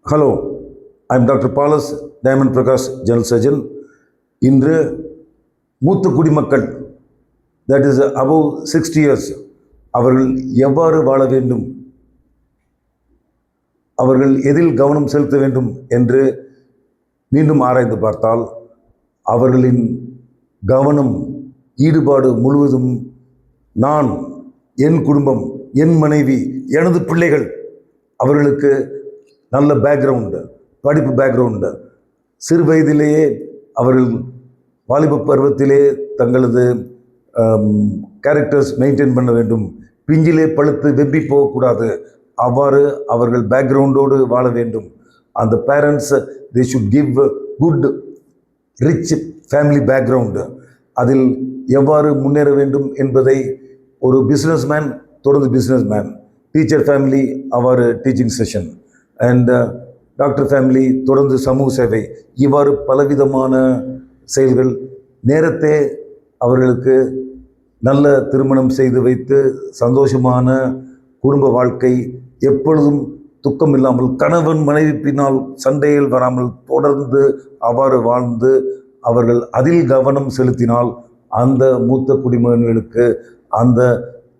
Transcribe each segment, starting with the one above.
Hello, I am Dr. Palas Diamond Prakash, General Surgeon. இன்று மூத்த குடிமக்கள் that is above 60 years அவர்கள் எவ்வாறு வாழ வேண்டும், அவர்கள் எதில் கவனம் செலுத்த வேண்டும் என்று மீண்டும் ஆராய்ந்து பார்த்தால் அவர்களின் கவனம் ஈடுபாடு முழுவதும் நான், என் குடும்பம், என் மனைவி, எனது பிள்ளைகள், அவர்களுக்கு நல்ல பேக்ரவுண்டு, படிப்பு பேக்ரவுண்டு, சிறு வயதிலேயே அவர்கள் வாலிப பருவத்திலே தங்களது கேரக்டர்ஸ் மெயின்டைன் பண்ண வேண்டும், பிஞ்சிலே பழுத்து வெம்பி போகக்கூடாது, அவ்வாறு அவர்கள் பேக்ரவுண்டோடு வாழ வேண்டும். அந்த parents they should give good rich family background. அதில் எவ்வாறு முன்னேற வேண்டும் என்பதை ஒரு பிஸ்னஸ் மேன் தொடர்ந்து பிஸ்னஸ் மேன், டீச்சர் ஃபேமிலி அவ்வாறு teaching session, and doctor family தொடர்ந்து சமூக சேவை, இவ்வாறு பலவிதமான செயல்கள். நேரத்தே அவர்களுக்கு நல்ல திருமணம் செய்து வைத்து சந்தோஷமான குடும்ப வாழ்க்கை, எப்பொழுதும் துக்கம் இல்லாமல், கணவன் மனைவி பின்னால் சண்டைகள் வராமல் தொடர்ந்து அவ்வாறு வாழ்ந்து அவர்கள் அதில் கவனம் செலுத்தினால் அந்த மூத்த குடிமகன்களுக்கு, அந்த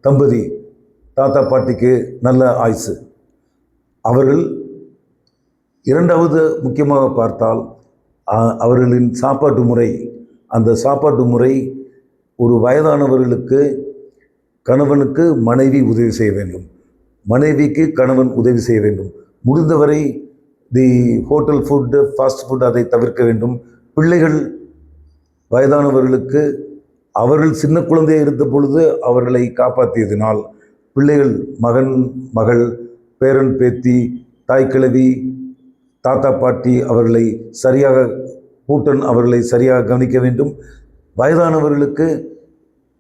தம்பதி தாத்தா பாட்டிக்கு நல்ல ஆயுசு. அவர்கள் இரண்டாவது முக்கியமாக பார்த்தால் அவர்களின் சாப்பாட்டு முறை. அந்த சாப்பாட்டு முறை ஒரு வயதானவர்களுக்கு கணவனுக்கு மனைவி உதவி செய்ய வேண்டும், மனைவிக்கு கணவன் உதவி செய்ய வேண்டும். முடிந்தவரை the hotel food, fast food அதை தவிர்க்க வேண்டும். பிள்ளைகள் வயதானவர்களுக்கு அவர்கள் சின்ன குழந்தையாக இருந்த பொழுது அவர்களை காப்பாற்றியதினால் பிள்ளைகள், மகன் மகள், பேரன் பேத்தி, தாய் கிழவி, தாத்தா பாட்டி அவர்களை சரியாக, பூட்டன் அவர்களை சரியாக கவனிக்க வேண்டும். வயதானவர்களுக்கு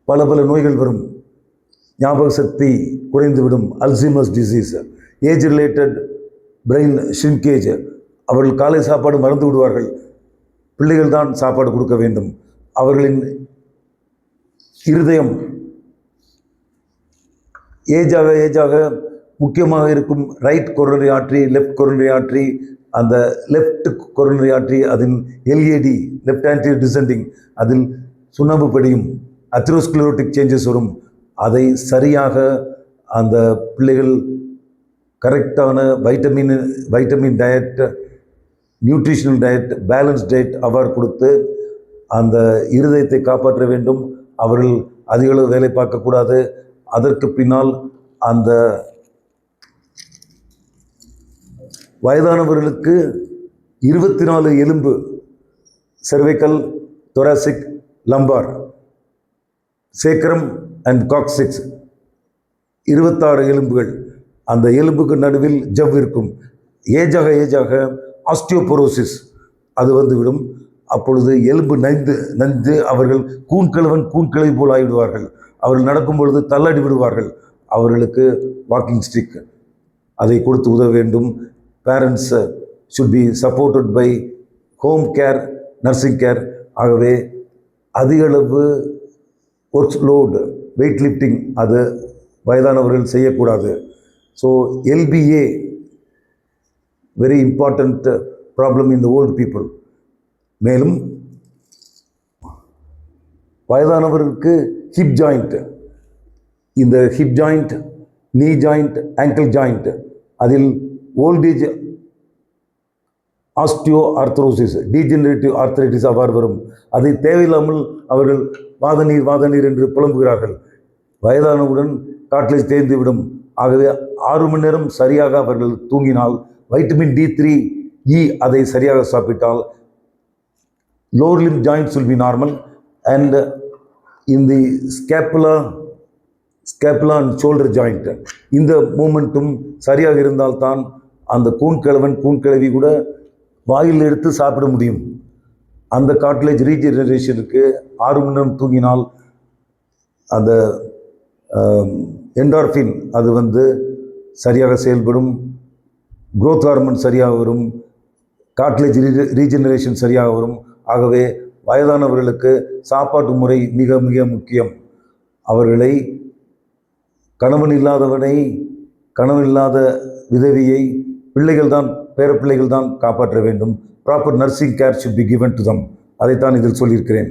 பல பல நோய்கள் வரும், ஞாபக சக்தி குறைந்துவிடும், Alzheimer's disease, age related brain shrinkage, அவர்கள் காலை சாப்பாடு மறந்து விடுவார்கள். பிள்ளைகள் தான் சாப்பாடு கொடுக்க வேண்டும். அவர்களின் இருதயம் ஏஜாக முக்கியமாக இருக்கும் right coronary artery, left coronary artery, அந்த லெஃப்ட் கொரோனரி ஆர்ட்ரி அதன் எல்ஏடி, லெஃப்ட் ஆன்டி டிசெண்டிங், அதில் சுண்ணாம்பு படியும், அத்ரோஸ்க்ளரோட்டிக் சேஞ்சஸ் வரும். அதை சரியாக அந்த பிள்ளைகள் கரெக்டான vitamin diet, nutritional diet, balance diet அவ்வாறு கொடுத்து அந்த இருதயத்தை காப்பாற்ற வேண்டும். அவர்கள் அதிகளவு வேலை பார்க்கக்கூடாது. அதற்கு பின்னால் அந்த வயதானவர்களுக்கு 24 எலும்பு, cervical, thoracic, lumbar, சேக்ரம் and coccyx, 26 எலும்புகள். அந்த எலும்புக்கு நடுவில் ஜவ் இருக்கும். ஏஜாக ஆஸ்டியோபோரோசிஸ் அது வந்துவிடும். அப்பொழுது எலும்பு நஞ்சு அவர்கள் கூண்கிழவி போல் ஆகிவிடுவார்கள். அவர்கள் நடக்கும் பொழுது தள்ளாடி விடுவார்கள். அவர்களுக்கு வாக்கிங் ஸ்டிக் அதை கொடுத்து உதவ வேண்டும். Parents should be supported by home care, nursing care. ஆகவே அதிகளவு ஒர்க் லோடு, வெயிட் லிஃப்டிங் அது வயதானவர்கள் செய்யக்கூடாது. So LBA very important problem in the old people. மேலும் வயதானவர்களுக்கு ஹிப் ஜாயிண்ட், இந்த hip joint, knee joint, ankle joint, அதில் old age osteoarthrosis, degenerative arthritis அவ்வாறு வரும். அதை தேவையில்லாமல் அவர்கள் வாத நீர் என்று புலம்புகிறார்கள். வயதானவுடன் காட்லேஜ் தேய்ந்துவிடும். ஆகவே 6 மணி நேரம் சரியாக அவர்கள் தூங்கினால், வைட்டமின் D3, E அதை சரியாக சாப்பிட்டால் lower limb joints will be normal, and in the scapula and shoulder joint இந்த மூமெண்ட்டும் சரியாக இருந்தால்தான் அந்த கூண்கிழவி கூட வாயில் எடுத்து சாப்பிட முடியும். அந்த காட்லேஜ் ரீஜெனரேஷனுக்கு 6 மணி நேரம் தூங்கினால் அந்த என்டார்ஃபின் அது சரியாக செயல்படும், குரோத் ஹார்மோன் சரியாக வரும், காட்லேஜ் ரீஜெனரேஷன் சரியாக வரும். ஆகவே வயதானவர்களுக்கு சாப்பாட்டு முறை மிக மிக முக்கியம். அவர்களை கணவன் இல்லாத விதவையை பிள்ளைகள் தான் பேரப்பிள்ளைகள் தான் காப்பாற்ற வேண்டும். Proper nursing care should be given to them. அதைத்தான் இதில் சொல்லியிருக்கிறேன்.